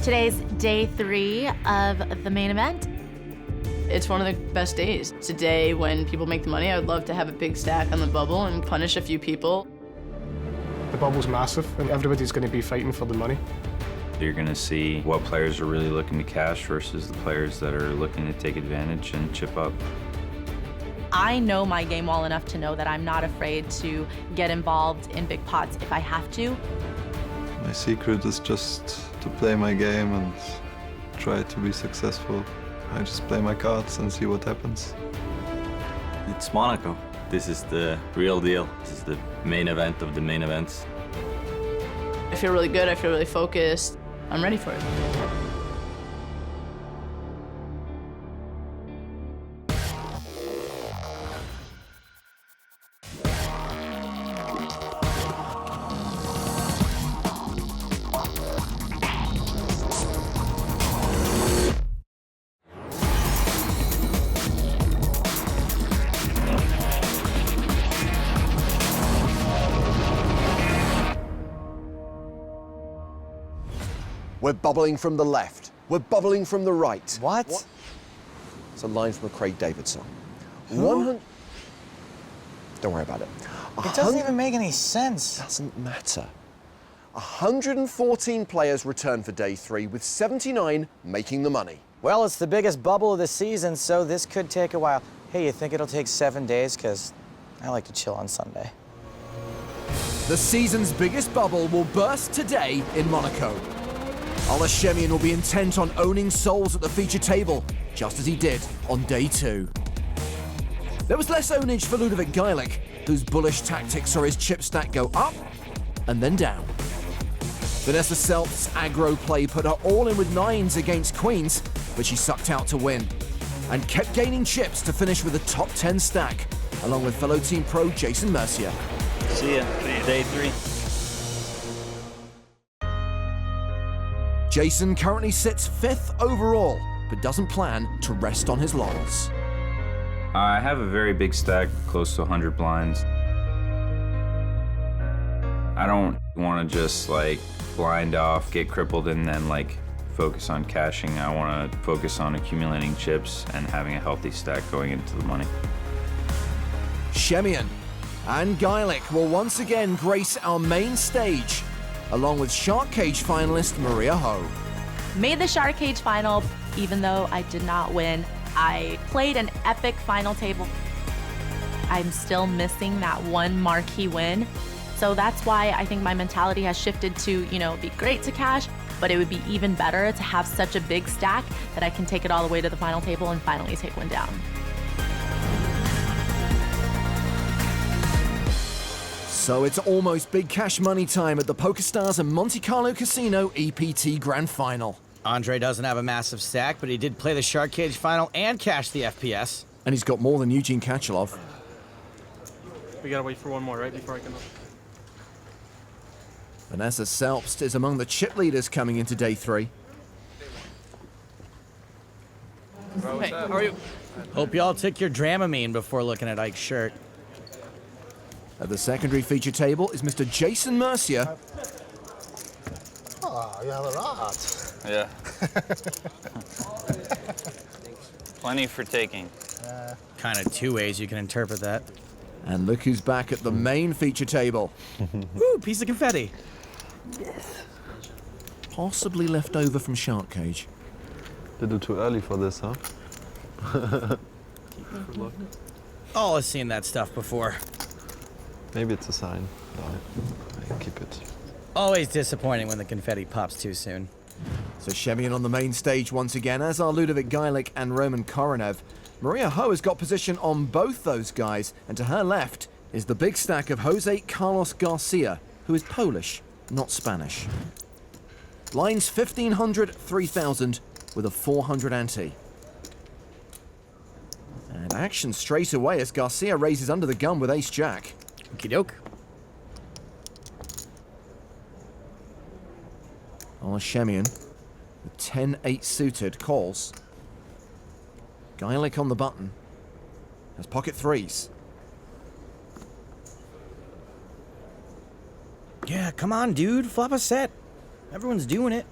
Today's day 3 of the main event. It's one of the best days. It's a day when people make the money. I would love to have a big stack on the bubble and punish a few people. The bubble's massive and everybody's going to be fighting for the money. You're going to see what players are really looking to cash versus the players that are looking to take advantage and chip up. I know my game well enough to know that I'm not afraid to get involved in big pots if I have to. My secret is just to play my game and try to be successful. I just play my cards and see what happens. It's Monaco. This is the real deal. This is the main event of the main events. I feel really good. I feel really focused. I'm ready for it. We're bubbling from the left. We're bubbling from the right. What? It's a line from a Craig David song. Who? 100. Don't worry about it. It doesn't even make any sense. Doesn't matter. 114 players return for day 3, with 79 making the money. Well, it's the biggest bubble of the season, so this could take a while. Hey, you think it'll take 7 days? Because I like to chill on Sunday. The season's biggest bubble will burst today in Monaco. Olashemian will be intent on owning souls at the feature table, just as he did on day 2. There was less ownage for Ludovic Geilich, whose bullish tactics saw his chip stack go up and then down. Vanessa Selp's aggro play put her all in with 9s against queens, but she sucked out to win, and kept gaining chips to finish with a top 10 stack, along with fellow team pro Jason Mercier. See ya. Day 3. Jason currently sits 5th overall, but doesn't plan to rest on his laurels. I have a very big stack, close to 100 blinds. I don't want to just like blind off, get crippled, and then like focus on cashing. I want to focus on accumulating chips and having a healthy stack going into the money. Shemian and Geilich will once again grace our main stage, along with Shark Cage finalist Maria Ho. Made the Shark Cage final, even though I did not win. I played an epic final table. I'm still missing that one marquee win. So that's why I think my mentality has shifted to, it'd be great to cash, but it would be even better to have such a big stack that I can take it all the way to the final table and finally take one down. So it's almost big cash money time at the PokerStars and Monte Carlo Casino EPT Grand Final. Andre doesn't have a massive stack, but he did play the Shark Cage final and cash the FPS. And he's got more than Eugene Kachelov. We gotta wait for one more, right, before I can... Vanessa Selpst is among the chip leaders coming into day 3. Hey, how are you? Hope y'all took your Dramamine before looking at Ike's shirt. At the secondary feature table is Mr. Jason Mercier. Oh, you have a lot. Yeah. Plenty for taking. Kind of 2 ways you can interpret that. And look who's back at the main feature table. Ooh, piece of confetti. Possibly left over from Shark Cage. Little too early for this, huh? All I've seen that stuff before. Maybe it's a sign. No, I keep it. Always disappointing when the confetti pops too soon. So Shemian on the main stage once again, as are Ludovic Geilich and Roman Koronev. Maria Ho has got position on both those guys, and to her left is the big stack of Jose Carlos Garcia, who is Polish, not Spanish. Lines 1,500, 3,000, with a 400 ante. And action straight away as Garcia raises under the gun with ace-jack. Okie doke. Olashemian with 10-8 suited calls. Geilich on the button. Has pocket threes. Yeah, come on, dude. Flop a set. Everyone's doing it.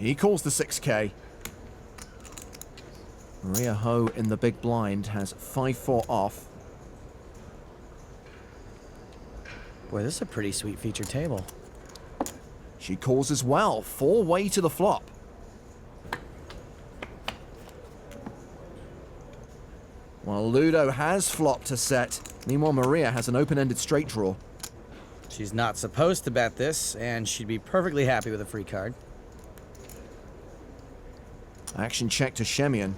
He calls the 6K. Maria Ho in the big blind has 5-4 off. Boy, this is a pretty sweet feature table. She calls as well, 4-way to the flop. While Ludo has flopped a set, meanwhile Maria has an open-ended straight draw. She's not supposed to bet this, and she'd be perfectly happy with a free card. Action check to Shemian.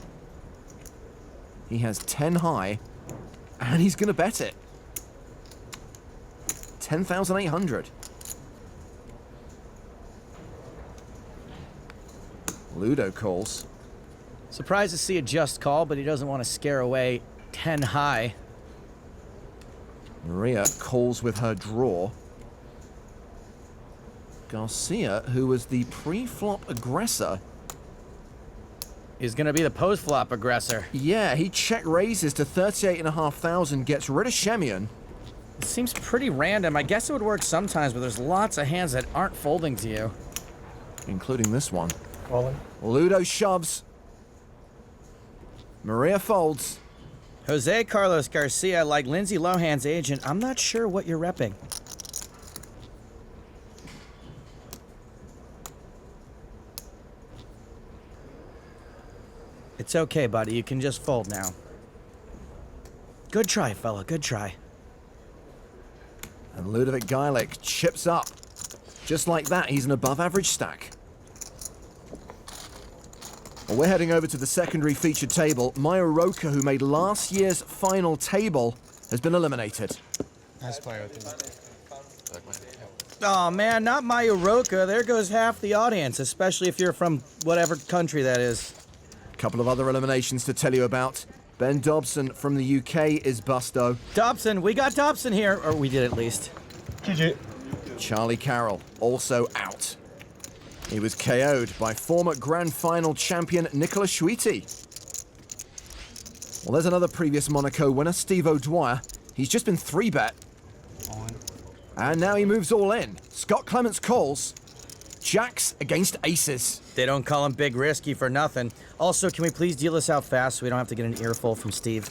He has 10 high, and he's going to bet it. 10,800. Ludo calls. Surprised to see a just call, but he doesn't want to scare away 10 high. Maria calls with her draw. Garcia, who was the pre-flop aggressor, Is going to be the post-flop aggressor. yeah, he check raises to 38,500, gets rid of Shemian. It seems pretty random. I guess it would work sometimes, but there's lots of hands that aren't folding to you. Including this one. All in. Ludo shoves. Maria folds. Jose Carlos Garcia, like Lindsay Lohan's agent, I'm not sure what you're repping. It's okay, buddy. You can just fold now. Good try, fella. Good try. And Ludovic Geilich chips up. Just like that, he's an above-average stack. Well, we're heading over to the secondary featured table. Maya Roka, who made last year's final table, has been eliminated. Nice play with Oh man, not Maya Roka. There goes half the audience, especially if you're from whatever country that is. A couple of other eliminations to tell you about. Ben Dobson from the UK is busto. Dobson, we got Dobson here, or we did at least. GG. Charlie Carroll also out. He was KO'd by former Grand Final champion Nicolas Schuite. Well, there's another previous Monaco winner, Steve O'Dwyer. He's just been 3-bet. And now he moves all in. Scott Clements calls. Jacks against aces. They don't call him Big Risky for nothing. Also, can we please deal this out fast so we don't have to get an earful from Steve?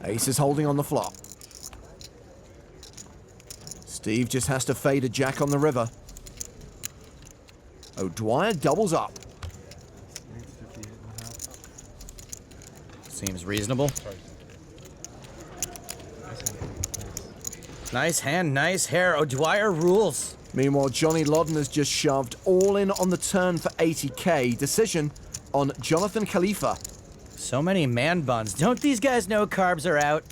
Ace is holding on the flop. Steve just has to fade a jack on the river. O'Dwyer doubles up. Seems reasonable. Nice hand, nice hair. O'Dwyer rules. Meanwhile, Johnny Lodden has just shoved all in on the turn for 80k. Decision on Jonathan Khalifa. So many man buns. Don't these guys know carbs are out?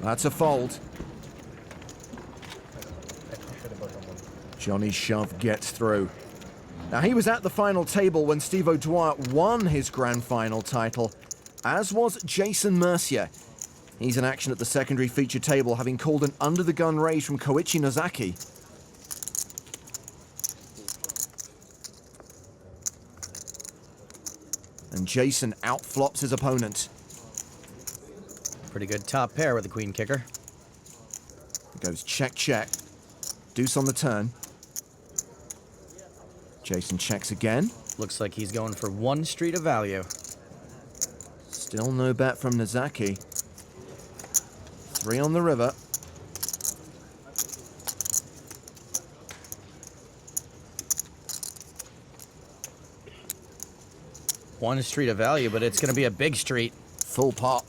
That's a fold. Johnny's shove gets through. Now, he was at the final table when Steve O'Dwyer won his grand final title, as was Jason Mercier. He's in action at the secondary feature table, having called an under-the-gun raise from Koichi Nozaki. And Jason outflops his opponent. Pretty good top pair with the queen kicker. Goes check, check. Deuce on the turn. Jason checks again. Looks like he's going for one street of value. Still no bet from Nozaki. 3 on the river. One street of value, but it's going to be a big street. Full pot.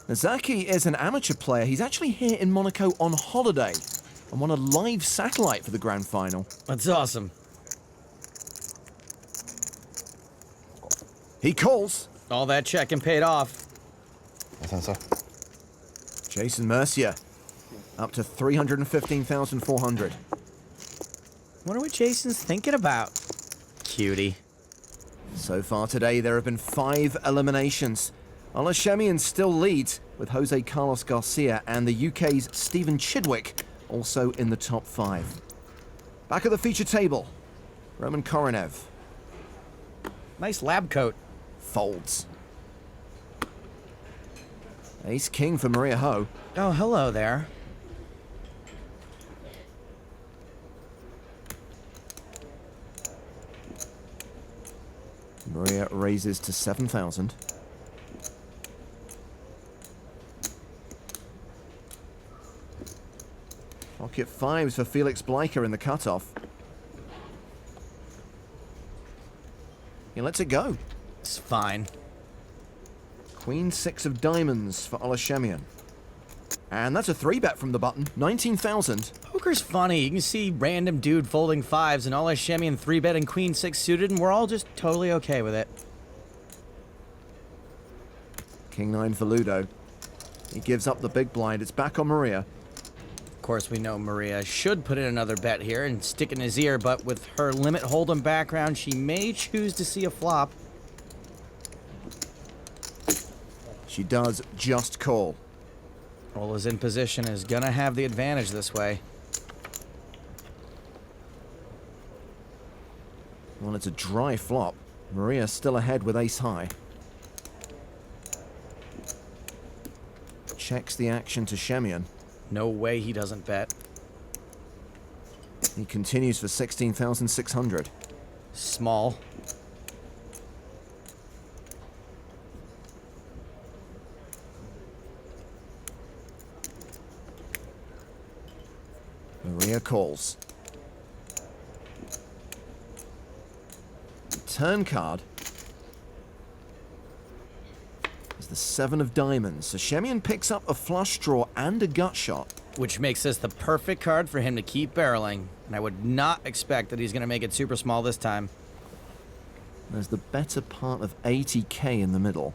Nozaki is an amateur player. He's actually here in Monaco on holiday and won a live satellite for the grand final. That's awesome. He calls. All that checking paid off. Jason Mercier up to 315,400. Wonder what Jason's thinking about. Cutie. So far today, there have been 5 eliminations. Olashemian still leads, with Jose Carlos Garcia and the UK's Stephen Chidwick also in the top 5. Back at the feature table, Roman Koronev Nice lab coat. folds. Ace-king for Maria Ho. Oh, hello there. Maria raises to 7,000. Pocket fives for Felix Bleicher in the cutoff. He lets it go. It's fine. Queen six of diamonds for Olashemian. And that's a 3-bet from the button, 19,000. Poker's funny. You can see random dude folding fives and Olashemian 3-betting queen six suited, and we're all just totally okay with it. King nine for Ludo. He gives up the big blind. It's back on Maria. Of course, we know Maria should put in another bet here and stick in his ear, but with her limit hold'em background, she may choose to see a flop. She does just call. Ola's in position, is gonna have the advantage this way. Well, it's a dry flop. Maria's still ahead with ace high. Checks the action to Shemian. No way he doesn't bet. He continues for 16,600. Small. Maria calls. Turn card is the 7 of diamonds. So Shemian picks up a flush draw and a gut shot. Which makes this the perfect card for him to keep barreling. And I would not expect that he's going to make it super small this time. There's the better part of 80k in the middle.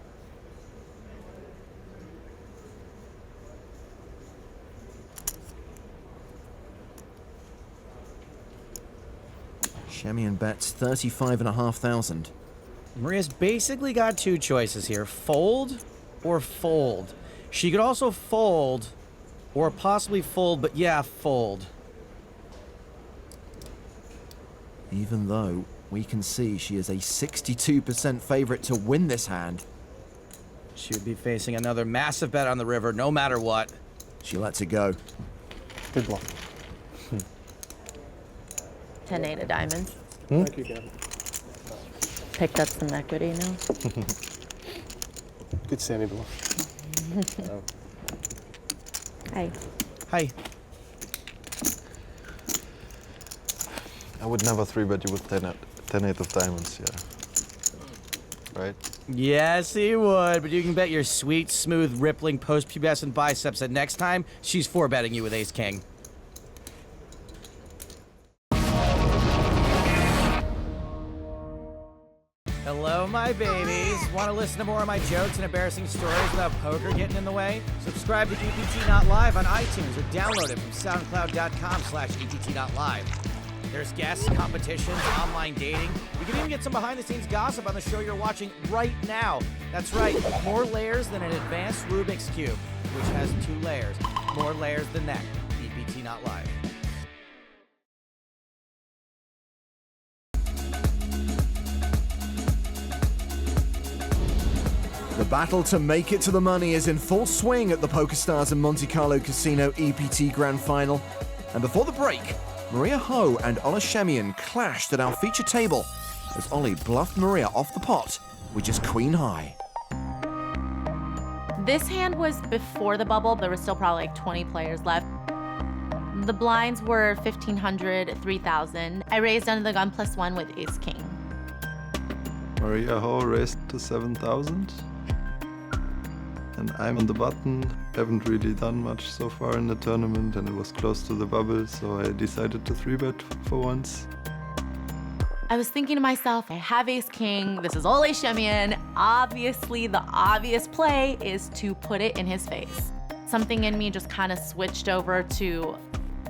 Shemian bets 35,500. Maria's basically got two choices here. Fold or fold. She could also fold or possibly fold, but yeah, fold. Even though we can see she is a 62% favorite to win this hand. She would be facing another massive bet on the river, no matter what. She lets it go. Good luck. 10-8 of diamonds. Thank you, Gavin. Picked up some equity now. Good semi bluff. Hi. Hi. I would never 3-bet you with 10-8 of diamonds, yeah. Right? Yes, he would, but you can bet your sweet, smooth, rippling post-pubescent biceps that next time she's 4-betting you with ace-king. Hello, my babies. Want to listen to more of my jokes and embarrassing stories without poker getting in the way? Subscribe to EPT Not Live on iTunes or download it from soundcloud.com/EPT.live. There's guests, competitions, online dating. You can even get some behind-the-scenes gossip on the show you're watching right now. That's right, more layers than an advanced Rubik's Cube, which has 2 layers. More layers than that. EPT Not Live. The battle to make it to the money is in full swing at the PokerStars and Monte Carlo Casino EPT Grand Final. And before the break, Maria Ho and Olashemian clashed at our feature table as Ollie bluffed Maria off the pot with just queen high. This hand was before the bubble. There was still probably like 20 players left. The blinds were 1,500, 3,000. I raised under the gun +1 with ace-king. Maria Ho raised to 7,000. And I'm on the button. Haven't really done much so far in the tournament, and it was close to the bubble, so I decided to 3-bet for once. I was thinking to myself, I have ace-king, this is Olashemian. Obviously, the obvious play is to put it in his face. Something in me just kind of switched over to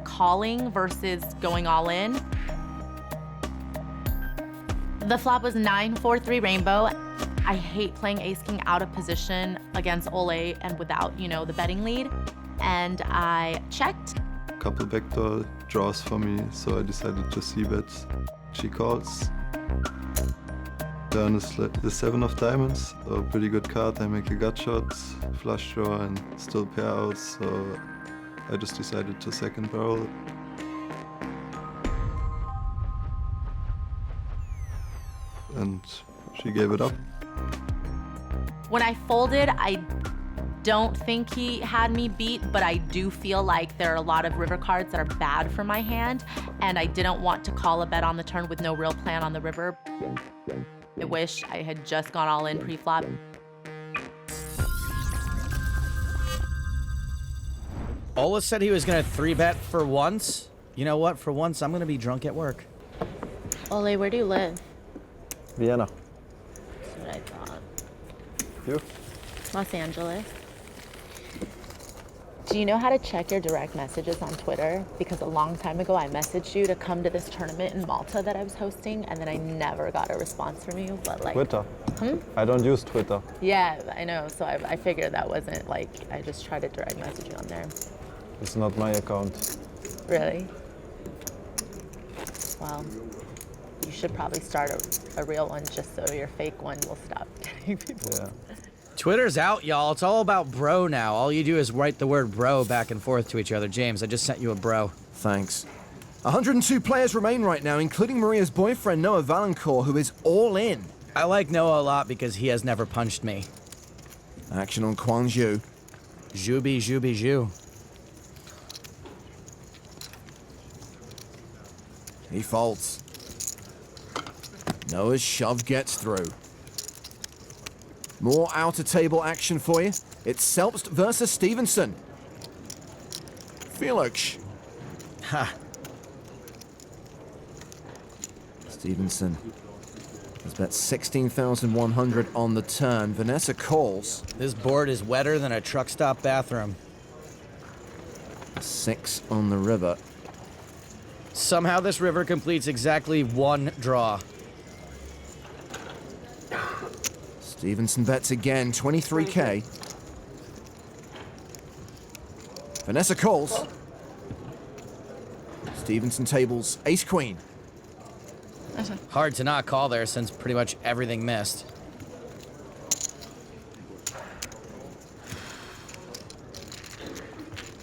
calling versus going all in. The flop was 9-4-3 rainbow. I hate playing ace-king out of position against Ole and without, the betting lead. And I checked. Couple backdoor draws for me, so I decided to c-bet. She calls. Turn is the 7 of diamonds, so pretty good card. I make a gut shot, flush draw, and still pair out, so I just decided to second barrel. And she gave it up. When I folded, I don't think he had me beat, but I do feel like there are a lot of river cards that are bad for my hand, and I didn't want to call a bet on the turn with no real plan on the river. I wish I had just gone all in pre-flop. Ola said he was gonna 3-bet for once. You know what? For once, I'm gonna be drunk at work. Ole, where do you live? Vienna. That's what I thought. You? Los Angeles. Do you know how to check your direct messages on Twitter? Because a long time ago, I messaged you to come to this tournament in Malta that I was hosting, and then I never got a response from you, but like... Twitter. I don't use Twitter. Yeah, I know, so I figured that wasn't like, I just tried to direct message you on there. It's not my account. Really? Well, you should probably start a real one just so your fake one will stop getting people. Yeah. Twitter's out, y'all. It's all about bro now. All you do is write the word bro back and forth to each other. James, I just sent you a bro. Thanks. 102 players remain right now, including Maria's boyfriend, Noah Valancourt, who is all in. I like Noah a lot because he has never punched me. Action on Kwang Zhu. Zhubi, zhubi, zhu. He folds. Noah's shove gets through. More outer table action for you. It's Selpst versus Stevenson. Felix. Ha. Stevenson has bet 16,100 on the turn. Vanessa calls. This board is wetter than a truck stop bathroom. 6 on the river. Somehow this river completes exactly one draw. Stevenson bets again, 23K. Vanessa calls. Stevenson tables ace-queen. Hard to not call there since pretty much everything missed.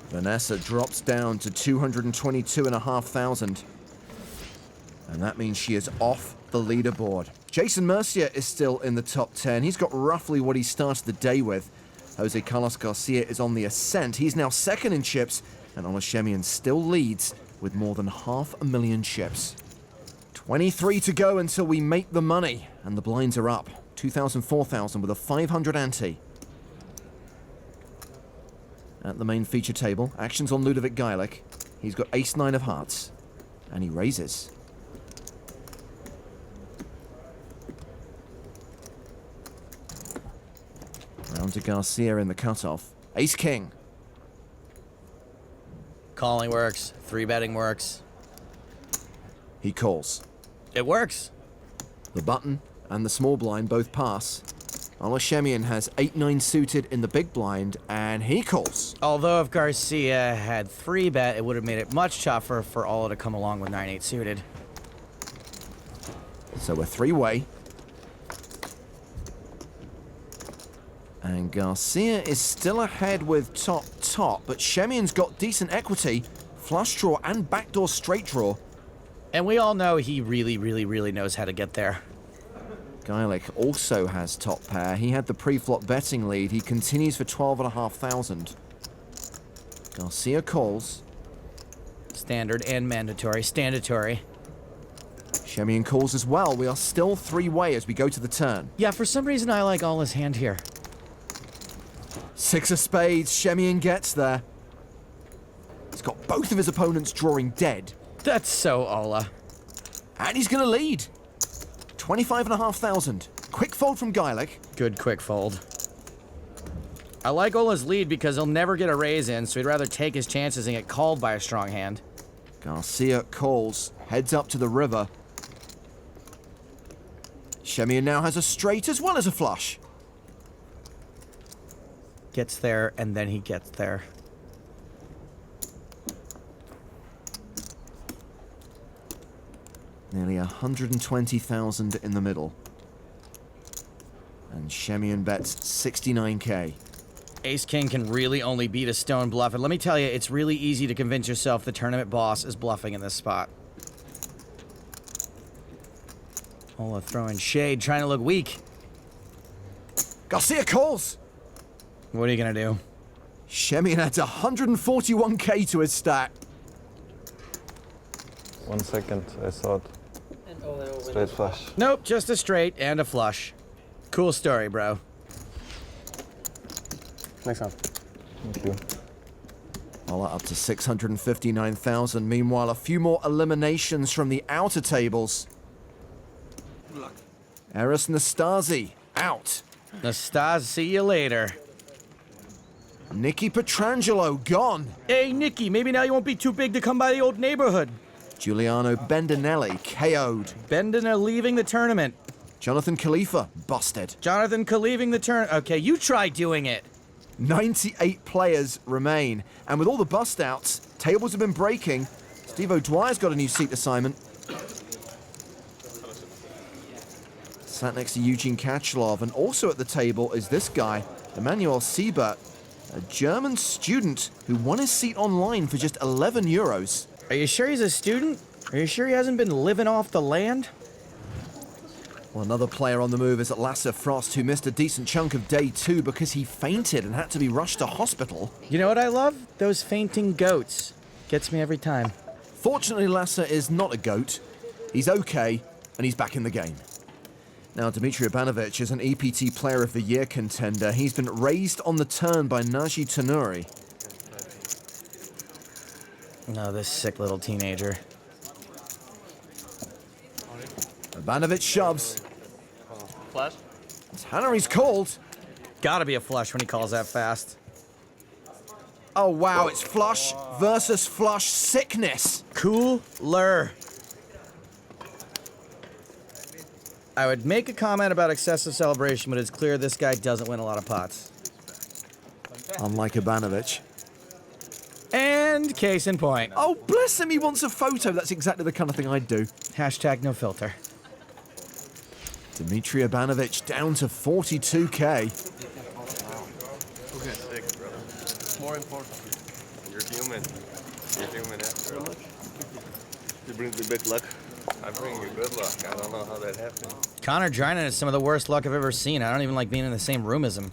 Vanessa drops down to 222,500. And that means she is off the leaderboard. Jason Mercier is still in the top 10. He's got roughly what he started the day with. Jose Carlos Garcia is on the ascent. He's now second in chips, and Olashemian still leads with more than 500,000 chips. 23 to go until we make the money, and the blinds are up. 2,000, 4,000 with a 500 ante. At the main feature table, actions on Ludovic Geilich. He's got ace-9 of hearts, and he raises. Round to Garcia in the cutoff. Ace-king. Calling works. 3-betting works. He calls. It works. The button and the small blind both pass. Olashemian has 8-9 suited in the big blind, and he calls. Although if Garcia had 3-bet, it would have made it much tougher for Ola to come along with 9-8 suited. So a 3-way. And Garcia is still ahead with top, but Shemian's got decent equity, flush draw and backdoor straight draw. And we all know he really, really, really knows how to get there. Geilich also has top pair. He had the pre-flop betting lead. He continues for 12,500. Garcia calls. Standard and mandatory. Standatory. Shemian calls as well. We are still 3-way as we go to the turn. Yeah, for some reason I like Ola's hand here. 6 of spades. Shemian gets there. He's got both of his opponents drawing dead. That's so Ola. And he's going to lead. 25,500. Quick fold from Geilich. Good quick fold. I like Ola's lead because he'll never get a raise in, so he'd rather take his chances and get called by a strong hand. Garcia calls, heads up to the river. Shemian now has a straight as well as a flush. Gets there, and then he gets there. Nearly 120,000 in the middle. And Shemian bets 69k. Ace-King can really only beat a stone bluff, and let me tell you, it's really easy to convince yourself the tournament boss is bluffing in this spot. Ola throwing shade, trying to look weak. Garcia calls! What are you gonna do? Shemian adds 141k to his stack. 1 second, I thought. Straight flush. Nope, just a straight and a flush. Cool story, bro. Next time. Thank you. Ola up to 659,000. Meanwhile, a few more eliminations from the outer tables. Eris Nastasi out. Nastas, see you later. Nicky Petrangelo gone. Hey, Nicky, maybe now you won't be too big to come by the old neighborhood. Giuliano Bendinelli KO'd. Bendina leaving the tournament. Jonathan Khalifa busted. Jonathan leaving the turn. Okay, you try doing it. 98 players remain. And with all the bust outs, tables have been breaking. Steve O'Dwyer's got a new seat assignment. Sat next to Eugene Kachlov, and also at the table is this guy, Emanuel Siebert, a German student who won his seat online for just 11 euros. Are you sure he's a student? Are you sure he hasn't been living off the land? Well, another player on the move is Lasse Frost, who missed a decent chunk of day 2 because he fainted and had to be rushed to hospital. You know what I love? Those fainting goats. Gets me every time. Fortunately, Lasse is not a goat. He's okay, and he's back in the game. Now, Dmitry Ivanovic is an EPT Player of the Year contender. He's been raised on the turn by Naji Tanuri. No, this sick little teenager. Ivanovic shoves. Flash? Tanuri's called. Gotta be a flush when he calls that fast. Oh, wow, it's flush versus flush sickness. Cooler. I would make a comment about excessive celebration, but it's clear this guy doesn't win a lot of pots. Unlike Ivanovic. And case in point. Oh, bless him, he wants a photo. That's exactly the kind of thing I'd do. Hashtag no filter. Dmitry Ivanovic down to 42k. Okay, sick, bro. More important. You're human. You're human after all. You bring the big luck. I bring you good luck. I don't know how that happened. Connor Drynan is some of the worst luck I've ever seen. I don't even like being in the same room as him.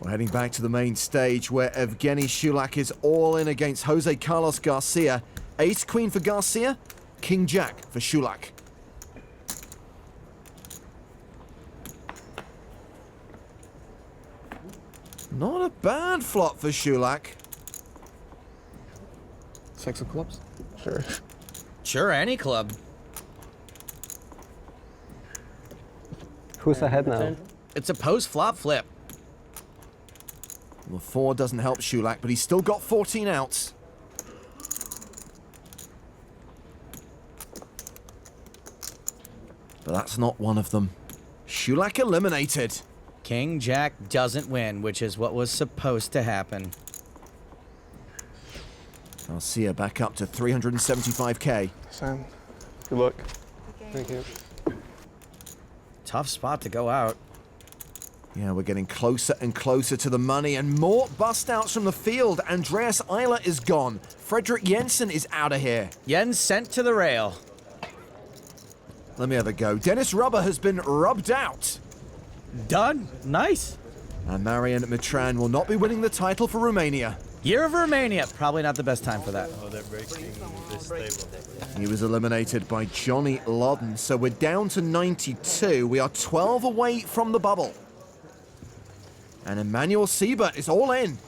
We're heading back to the main stage where Evgeny Shulak is all in against Jose Carlos Garcia. Ace-Queen for Garcia, King-Jack for Shulak. Not a bad flop for Shulak. 6 of clubs? Sure. Sure, any club. Who's ahead now? It's a post-flop flip. Well, 4 doesn't help Shulak, but he's still got 14 outs. But that's not one of them. Shulak eliminated. King Jack doesn't win, which is what was supposed to happen. Garcia back up to 375k. Sam, good luck. Thank you. Tough spot to go out. Yeah, we're getting closer and closer to the money, and more bust outs from the field. Andreas Eiler is gone. Frederick Jensen is out of here. Jens sent to the rail. Let me have a go. Dennis Rubber has been rubbed out. Done. Nice. And Marian Mitran will not be winning the title for Romania. Year of Romania. Probably not the best time for that. Oh, they're breaking this table. He was eliminated by Johnny Lodden, so we're down to 92. We are 12 away from the bubble. And Emmanuel Siebert is all in.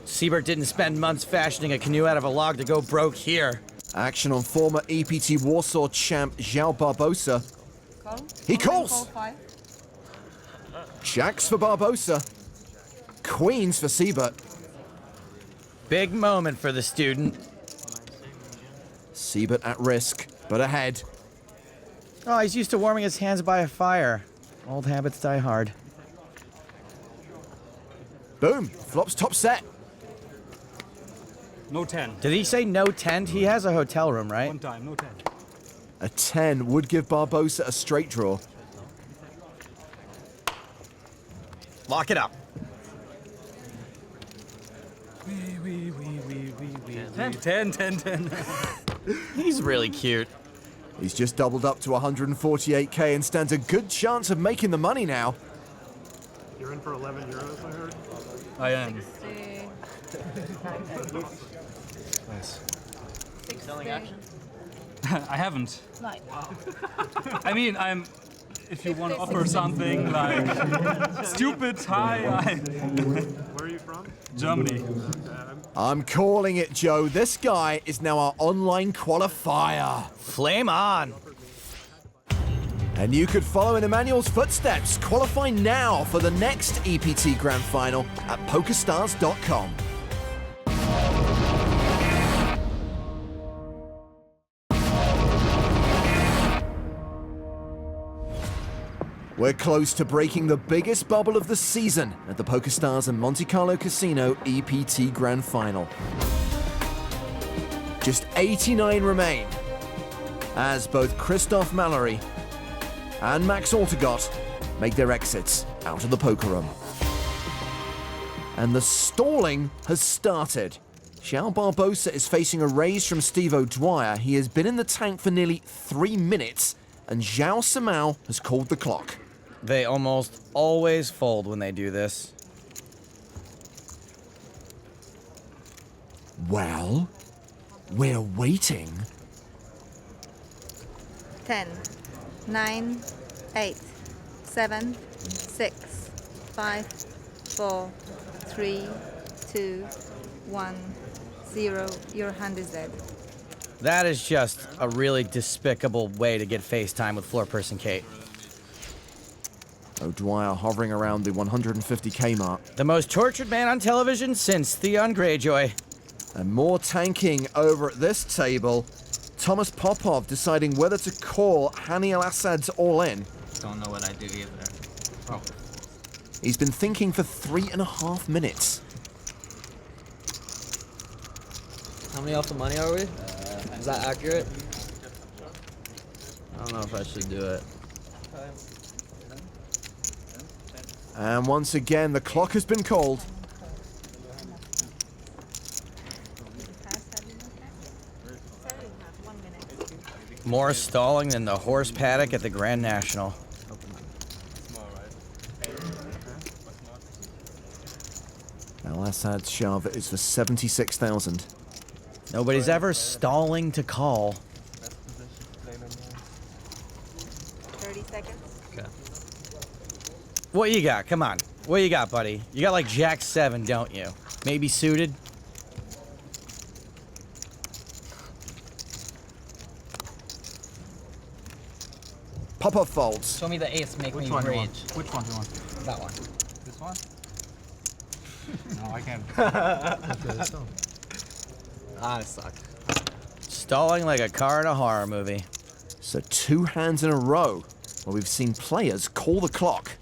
Siebert didn't spend months fashioning a canoe out of a log to go broke here. Action on former EPT Warsaw champ João Barbosa. He calls. Jacks for Barbosa. Queens for Siebert. Big moment for the student. Siebert at risk, but ahead. Oh, he's used to warming his hands by a fire. Old habits die hard. Boom, flops top set. No 10. Did he say no tent? He has a hotel room, right? One time, no 10. A 10 would give Barbosa a straight draw. Lock it up. 10. He's really cute. He's just doubled up to 148k and stands a good chance of making the money now. You're in for 11 euros, I heard. I am. Nice. Selling action? I haven't. I mean, if you want to offer something like stupid high, Where are you from? Germany. I'm calling it, Joe. This guy is now our online qualifier. Flame on. And you could follow in Emmanuel's footsteps. Qualify now for the next EPT Grand Final at PokerStars.com. We're close to breaking the biggest bubble of the season at the PokerStars and Monte Carlo Casino EPT Grand Final. Just 89 remain, as both Christoph Mallory and Max Ortegot make their exits out of the poker room. And the stalling has started. Xiao Barbosa is facing a raise from Steve O'Dwyer. He has been in the tank for nearly 3 minutes, and Zhao Samao has called the clock. They almost always fold when they do this. Well, we're waiting. 10, 9, 8, 7, 6, 5, 4, 3, 2, 1, 0. Your hand is dead. That is just a really despicable way to get FaceTime with floor person Kate. O'Dwyer hovering around the 150k mark. The most tortured man on television since Theon Greyjoy. And more tanking over at this table. Thomas Popov deciding whether to call Hani Al-Assad's all-in. Don't know what I do either. Oh. He's been thinking for 3.5 minutes. How many off the money are we? Is that accurate? I don't know if I should do it. And once again, the clock has been called. More stalling than the horse paddock at the Grand National. Al-Assad's shove is for 76,000. Nobody's ever stalling to call. 30 seconds. Okay. What you got? Come on. What you got, buddy? You got like Jack 7, don't you? Maybe suited? Popov folds. Show me the ace, make me one rage. Which one do you want? That one. This one? No, I can't. I suck. Stalling like a car in a horror movie. So 2 hands in a row where we've seen players call the clock.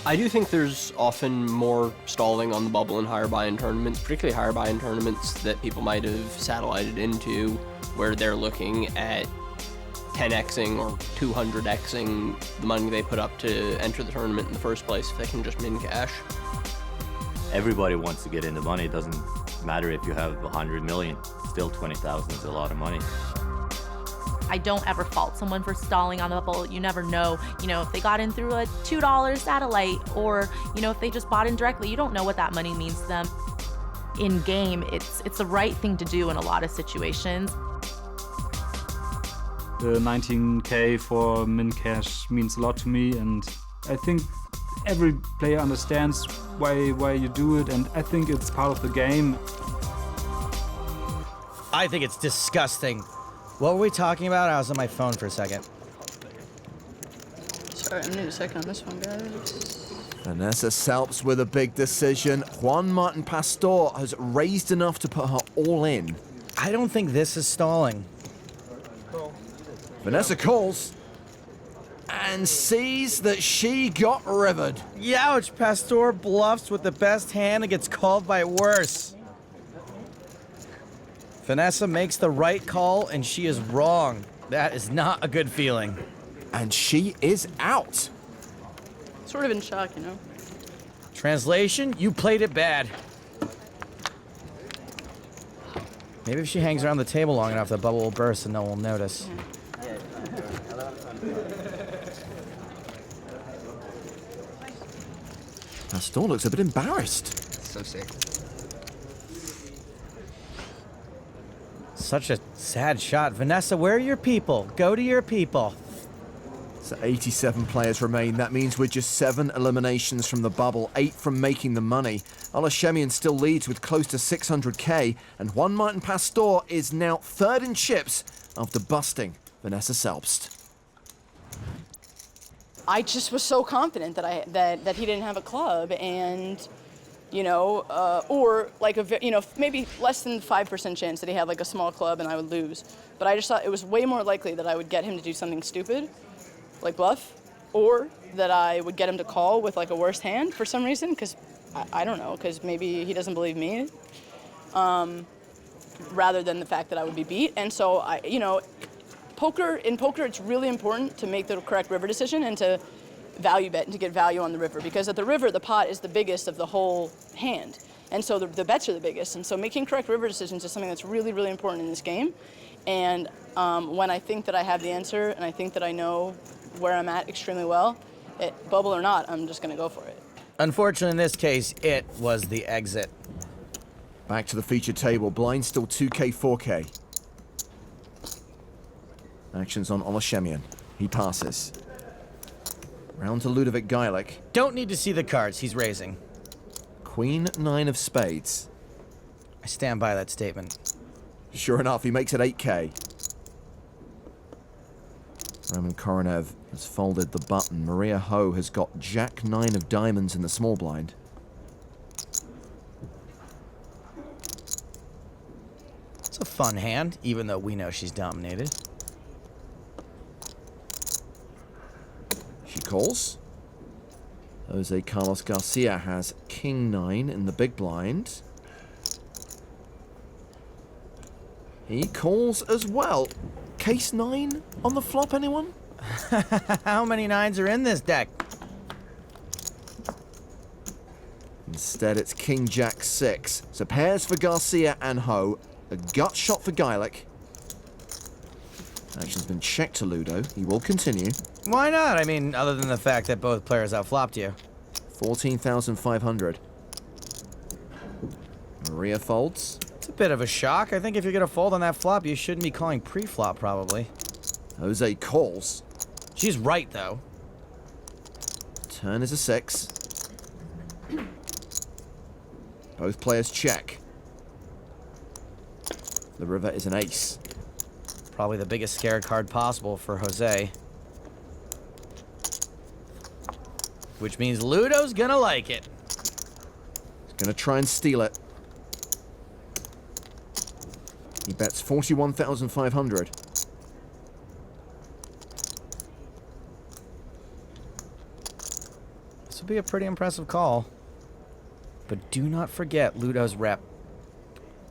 I do think there's often more stalling on the bubble in higher buy-in tournaments, particularly higher buy-in tournaments that people might have satellited into, where they're looking at 10xing or 200xing the money they put up to enter the tournament in the first place if they can just min cash. Everybody wants to get in the money. It doesn't matter if you have 100 million. Still 20,000 is a lot of money. I don't ever fault someone for stalling on the bubble. You never know, if they got in through a $2 satellite or, if they just bought in directly, you don't know what that money means to them. In game, it's the right thing to do in a lot of situations. The 19k for min cash means a lot to me, and I think every player understands why you do it, and I think it's part of the game. I think it's disgusting. What were we talking about? I was on my phone for a second. Sorry, I need a second on this one, guys. Vanessa Salps with a big decision. Juan Martin Pastor has raised enough to put her all in. I don't think this is stalling. Vanessa calls and sees that she got rivered. Youch, Pastor bluffs with the best hand and gets called by worse. Vanessa makes the right call and she is wrong. That is not a good feeling. And she is out. Sort of in shock, you know? Translation, you played it bad. Maybe if she hangs around the table long enough, the bubble will burst and no one will notice. Pastor looks a bit embarrassed. So sick. Such a sad shot. Vanessa, where are your people? Go to your people. So 87 players remain. That means we're just 7 eliminations from the bubble, 8 from making the money. Olashemian still leads with close to 600k, and Juan Martin Pastor is now 3rd in chips after busting Vanessa Selbst. I just was so confident that that he didn't have a club, and or like maybe less than 5% chance that he had like a small club and I would lose. But I just thought it was way more likely that I would get him to do something stupid, like bluff, or that I would get him to call with like a worse hand for some reason, because I don't know, because maybe he doesn't believe me, rather than the fact that I would be beat. And so in poker, it's really important to make the correct river decision and to value bet and to get value on the river, because at the river, the pot is the biggest of the whole hand. And so the bets are the biggest. And so making correct river decisions is something that's really, really important in this game. And when I think that I have the answer and I think that I know where I'm at extremely well, bubble or not, I'm just going to go for it. Unfortunately, in this case, it was the exit. Back to the feature table. Blind still 2k, 4k. Actions on Olashemian. He passes. Round to Ludovic Geilich. Don't need to see the cards. He's raising. Queen 9 of spades. I stand by that statement. Sure enough, he makes it 8k. Roman Koronev has folded the button. Maria Ho has got Jack 9 of diamonds in the small blind. It's a fun hand, even though we know she's dominated. She calls. Jose Carlos Garcia has King 9 in the big blind. He calls as well. Case 9 on the flop, anyone? How many 9s are in this deck? Instead, it's King Jack 6. So pairs for Garcia and Ho. A gut shot for Geilich. Action's been checked to Ludo. He will continue. Why not? I mean, other than the fact that both players outflopped you. 14,500. Maria folds. It's a bit of a shock. I think if you're going to fold on that flop, you shouldn't be calling pre-flop, probably. Jose calls. She's right, though. Turn is a 6. Both players check. The river is an ace. Probably the biggest scared card possible for Jose. Which means Ludo's gonna like it. He's gonna try and steal it. He bets 41,500. This would be a pretty impressive call. But do not forget Ludo's rep.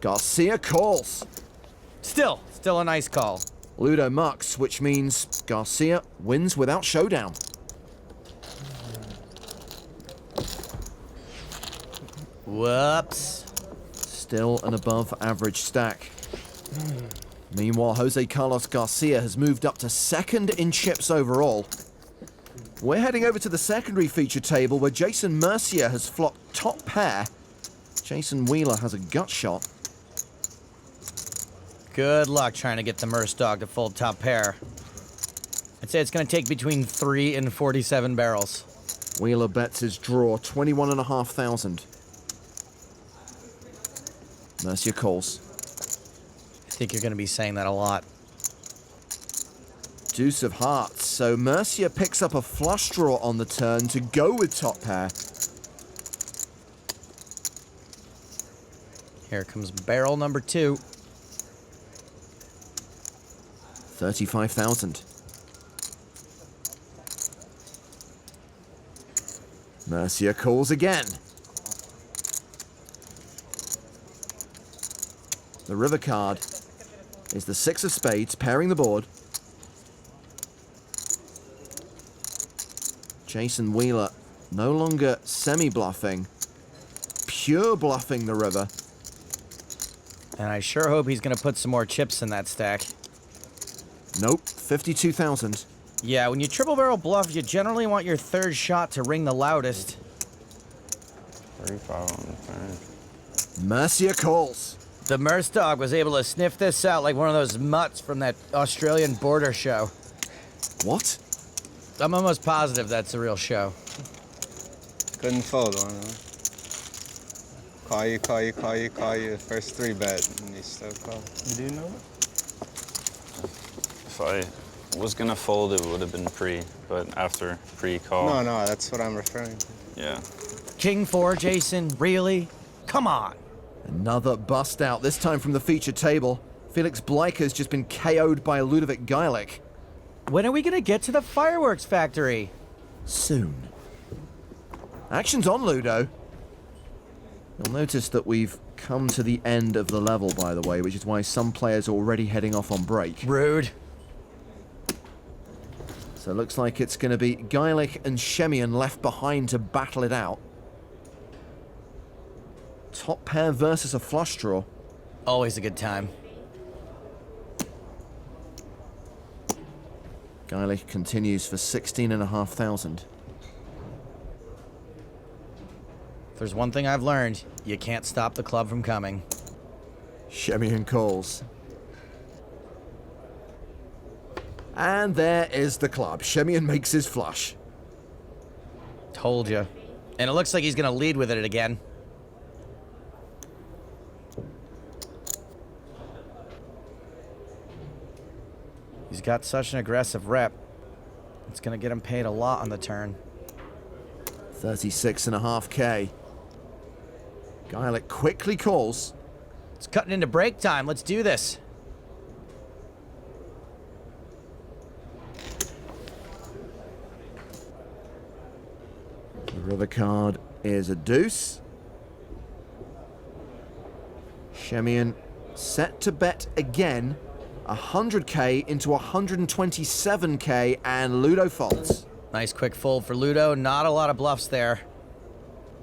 Garcia calls. Still a nice call. Ludo mucks, which means Garcia wins without showdown. Whoops. Still an above average stack. Meanwhile, Jose Carlos Garcia has moved up to 2nd in chips overall. We're heading over to the secondary feature table where Jason Mercier has flopped top pair. Jason Wheeler has a gut shot. Good luck trying to get the Merce dog to fold top pair. I'd say it's going to take between 3 and 47 barrels. Wheeler bets his draw, 21,500. Mercier calls. I think you're going to be saying that a lot. Deuce of hearts, so Mercier picks up a flush draw on the turn to go with top pair. Here comes barrel number 2. 35,000. Mercier calls again. The river card is the 6 of spades, pairing the board. Jason Wheeler no longer semi-bluffing, pure bluffing the river. And I sure hope he's gonna put some more chips in that stack. Nope, 52,000. Yeah, when you triple barrel bluff, you generally want your third shot to ring the loudest. 35 on the turn. Mercia calls. The Merce dog was able to sniff this out like one of those mutts from that Australian border show. What? I'm almost positive that's a real show. Couldn't fold on him. Call you. First 3-bet, and you still call. You do know that? If I was gonna fold, it would have been pre, but after pre-call. No, that's what I'm referring to. Yeah. King 4, Jason, really? Come on. Another bust out, this time from the feature table. Felix Bleiker's just been KO'd by Ludovic Geilich. When are we gonna get to the fireworks factory? Soon. Action's on, Ludo. You'll notice that we've come to the end of the level, by the way, which is why some players are already heading off on break. Rude. So it looks like it's going to be Geilich and Shemian left behind to battle it out. Top pair versus a flush draw. Always a good time. Geilich continues for 16,500. If there's one thing I've learned, you can't stop the club from coming. Shemian calls. And there is the club. Shemian makes his flush. Told you. And it looks like he's gonna lead with it again. He's got such an aggressive rep. It's gonna get him paid a lot on the turn. 36.5K. Geilich quickly calls. It's cutting into break time. Let's do this. The river card is a deuce. Shemian set to bet again. 100K into 127K, and Ludo folds. Nice quick fold for Ludo. Not a lot of bluffs there.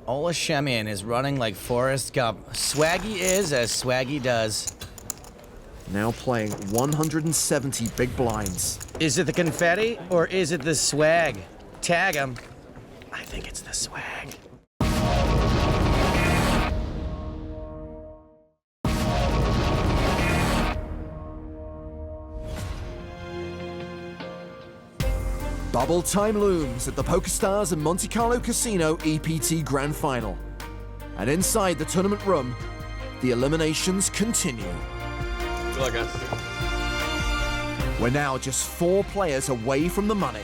Ola Shemian is running like Forrest Gump. Swaggy is as Swaggy does. Now playing 170 big blinds. Is it the confetti or is it the swag? Tag him. I think it's the swag. Bubble time looms at the PokerStars and Monte Carlo Casino EPT Grand Final. And inside the tournament room, the eliminations continue. Good luck, guys. We're now just 4 players away from the money.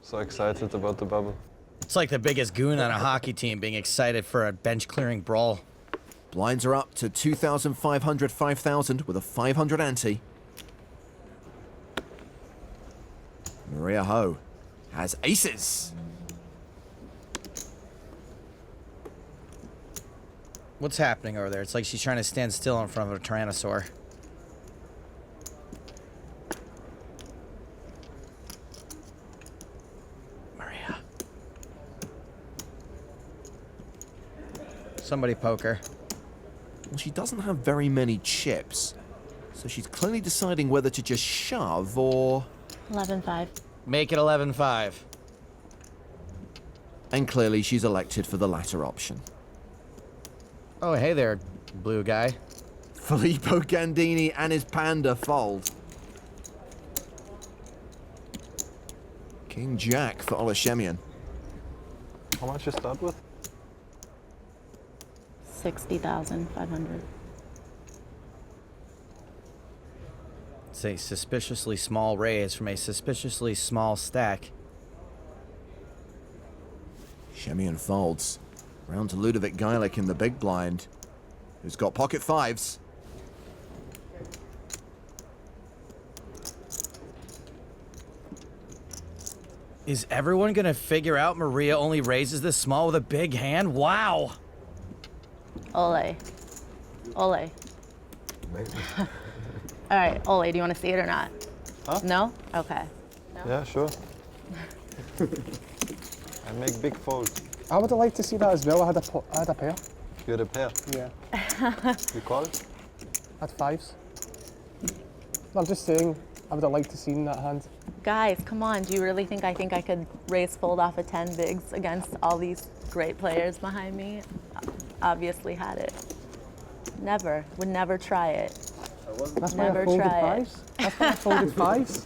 So excited about the bubble. It's like the biggest goon on a hockey team being excited for a bench-clearing brawl. Blinds are up to 2,500, 5,000 with a 500 ante. Maria Ho has aces. What's happening over there? It's like she's trying to stand still in front of a Tyrannosaur. Maria. Somebody poker. Well, she doesn't have very many chips, so she's clearly deciding whether to just shove or... 11-5. Make it 11-5. And clearly she's elected for the latter option. Oh, hey there, blue guy. Filippo Gandini and his panda fold. King Jack for Ola Shemian. How much you start with? 60,500. It's a suspiciously small raise from a suspiciously small stack. Shemian folds. Round to Ludovic Geilich in the big blind, who's got pocket fives. Is everyone gonna figure out Maria only raises this small with a big hand? Wow! Ole. Ole. All right, Ole, do you want to see it or not? Huh? No? Okay. No? Yeah, sure. I make big folds. I would have liked to see that as well. I had a pair. You had a pair? Yeah. You call? Had fives. No, I'm just saying, I would have liked to see that hand. Guys, come on. Do you really think I could raise fold off of 10 bigs against all these great players behind me? Obviously had it. Never. Would never try it. That's why I folded fives. That's why I folded fives.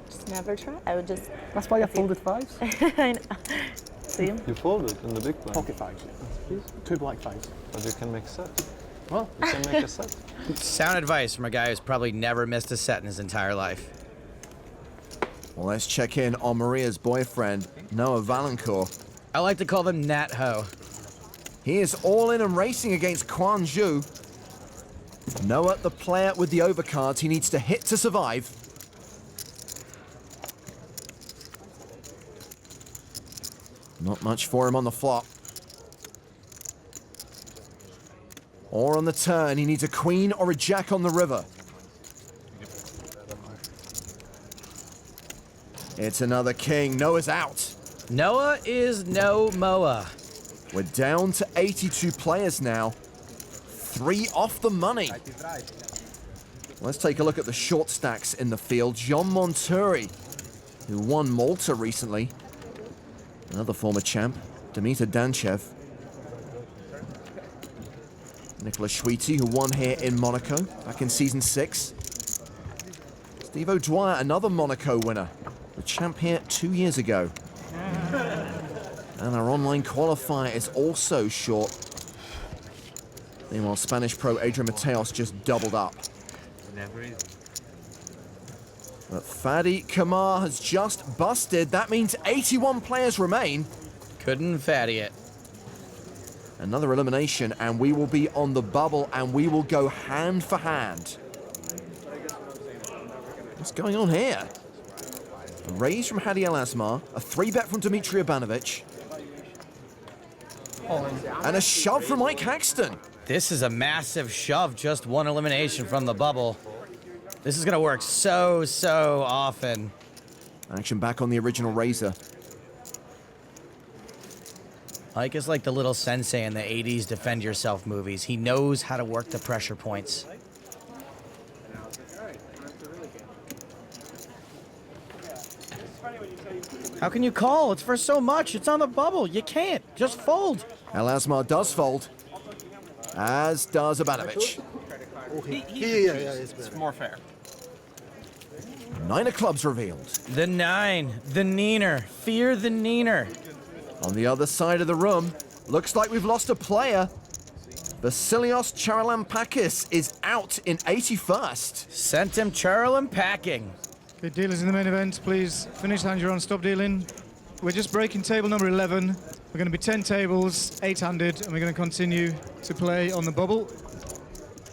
Just never try. I would just. That's why I folded fives. I know. See? You folded in the big blind. Pocket fives. Two black fives. But you can make set. Well, you can make a set. Sound advice from a guy who's probably never missed a set in his entire life. Well, let's check in on Maria's boyfriend, Noah Valancourt. I like to call them Nat Ho. He is all in and racing against Quan Zhu. Noah, the player with the overcards, he needs to hit to survive. Not much for him on the flop. Or on the turn, he needs a queen or a jack on the river. It's another king. Noah's out. Noah is no Moa. We're down to 82 players now. 3 off the money. Let's take a look at the short stacks in the field. John Monturi, who won Malta recently. Another former champ, Dimitar Danchev. Nicolas Schweiti, who won here in Monaco back in season 6. Steve O'Dwyer, another Monaco winner, the champ here 2 years ago. And our online qualifier is also short. Meanwhile, Spanish pro Adrian Mateos just doubled up. But Fadi Kamar has just busted. That means 81 players remain. Couldn't Fadi it. Another elimination, and we will be on the bubble, and we will go hand for hand. What's going on here? A raise from Hadi El Asmar, a 3-bet from Dmitry Ivanovic, and a shove from Mike Haxton. This is a massive shove, just one elimination from the bubble. This is gonna work so often. Action back on the original razor. Mike is like the little sensei in the 80s Defend Yourself movies. He knows how to work the pressure points. How can you call? It's for so much. It's on the bubble. You can't. Just fold. El Asmar does fold, as does Ivanovic. It's more fair. 9 of clubs revealed. The 9, the neener. Fear the neener. On the other side of the room, looks like we've lost a player. Vasilios Charalampakis is out in 81st. Sent him Charlam packing. Okay, dealers in the main event, please finish hand you're on, stop dealing. We're just breaking table number 11. We're going to be 10 tables, 8-handed, and we're going to continue to play on the bubble.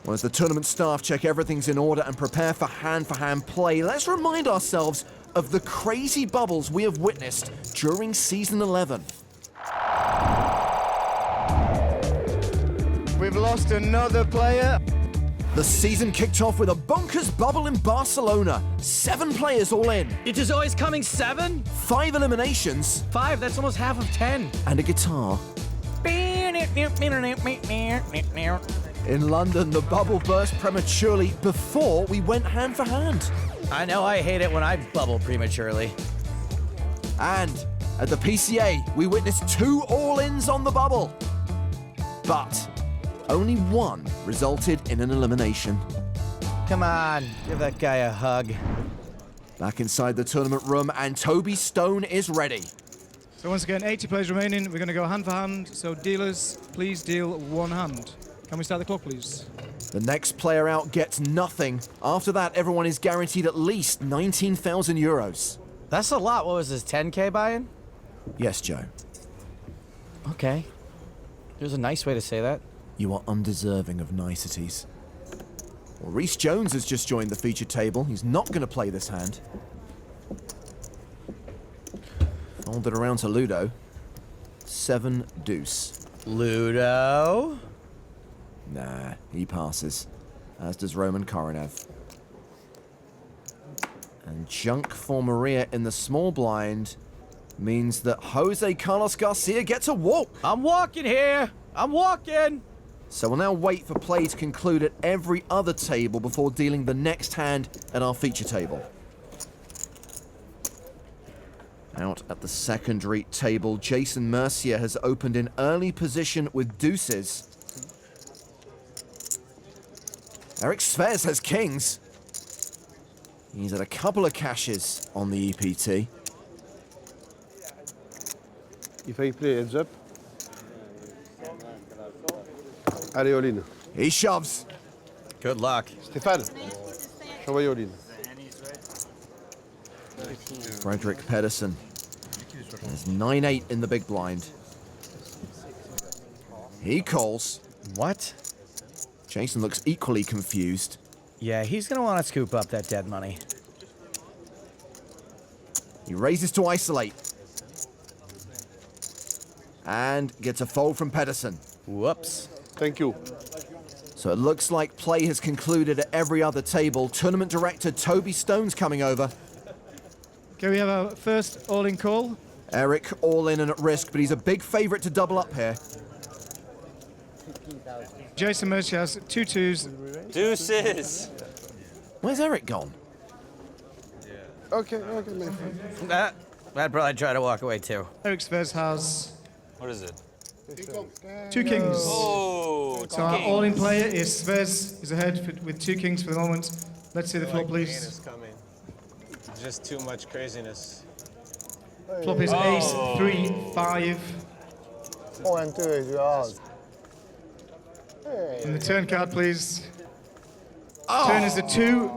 Well, as the tournament staff check everything's in order and prepare for hand-for-hand play, let's remind ourselves of the crazy bubbles we have witnessed during season 11. We've lost another player. The season kicked off with a bonkers bubble in Barcelona. 7 players all in. It is always coming 7? 5 eliminations. 5, that's almost half of 10. And a guitar. In London, the bubble burst prematurely before we went hand for hand. I know I hate it when I bubble prematurely. And at the PCA, we witnessed 2 all-ins on the bubble. But only 1 resulted in an elimination. Come on, give that guy a hug. Back inside the tournament room, and Toby Stone is ready. So once again, 80 players remaining. We're going to go hand for hand. So dealers, please deal 1 hand. Can we start the clock, please? The next player out gets nothing. After that, everyone is guaranteed at least 19,000 euros. That's a lot. What was this, 10K buy-in? Yes, Joe. Okay. There's a nice way to say that. You are undeserving of niceties. Well, Rhys Jones has just joined the featured table. He's not going to play this hand. Folded around to Ludo. 7 deuce. Ludo? Nah, he passes. As does Roman Koronev. And junk for Maria in the small blind means that Jose Carlos Garcia gets a walk. I'm walking here. I'm walking. So we'll now wait for play to conclude at every other table before dealing the next hand at our feature table. Out at the secondary table, Jason Mercier has opened in early position with deuces. Eric Svez has kings. He's at a couple of cashes on the EPT. If I play heads up, allez all in. He shoves. Good luck. Stéphane, j'envoie all in. Frederick Pedersen. There's 9-8 in the big blind. He calls. What? Jason looks equally confused. Yeah, he's gonna want to scoop up that dead money. He raises to isolate. And gets a fold from Pedersen. Whoops. Thank you. So it looks like play has concluded at every other table. Tournament director Toby Stone's coming over. Okay, we have our first all-in call. Eric all in and at risk, but he's a big favourite to double up here. Jason Mercier has 2 twos. Deuces. Where's Eric gone? Okay, my friend. I'd probably try to walk away too. Eric Svez has What is it? 2 kings. Oh, So our all-in player is Svez, is ahead with 2 kings for the moment. Let's see the flop, please. Coming. Just too much craziness. Flop is ace, 3, 5. 4 and 2 is yours. And the turn card, please. Turn is a 2.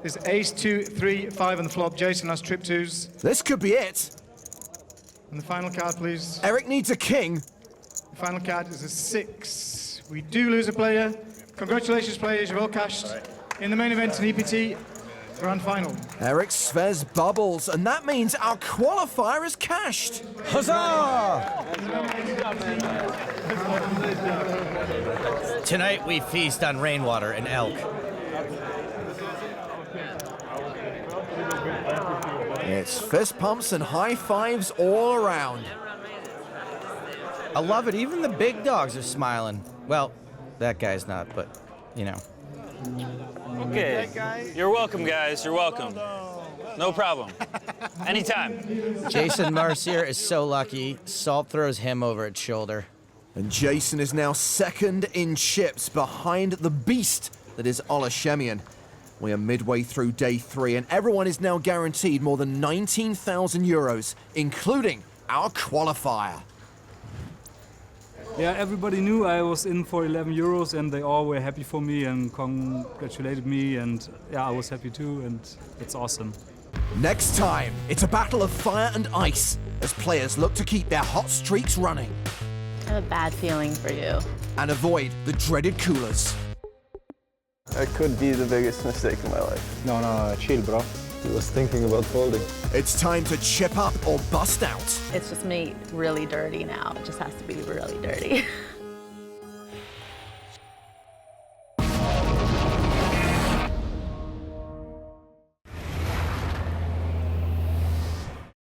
There's ace, 2, 3, 5 on the flop. Jason has trip 2s. This could be it. And the final card, please. Eric needs a king. The final card is a 6. We do lose a player. Congratulations, players. You're all cashed in the main event in EPT Grand Final. Eric Svez bubbles, and that means our qualifier is cashed. Huzzah! Tonight we feast on rainwater and elk. It's fist pumps and high fives all around. I love it. Even the big dogs are smiling. Well, that guy's not, but, you know. Okay. You're welcome, guys. You're welcome. No problem. Anytime. Jason Mercier is so lucky. Salt throws him over its shoulder. And Jason is now second in chips behind the beast that is Ola Shemian. We are midway through day 3, and everyone is now guaranteed more than 19,000 euros, including our qualifier. Yeah, everybody knew I was in for 11 euros, and they all were happy for me and congratulated me, and yeah, I was happy too, and it's awesome. Next time, it's a battle of fire and ice as players look to keep their hot streaks running. I have a bad feeling for you. And avoid the dreaded coolers. That could be the biggest mistake in my life. No, chill, bro. He was thinking about folding. It's time to chip up or bust out. It's just made really dirty now. It just has to be really dirty.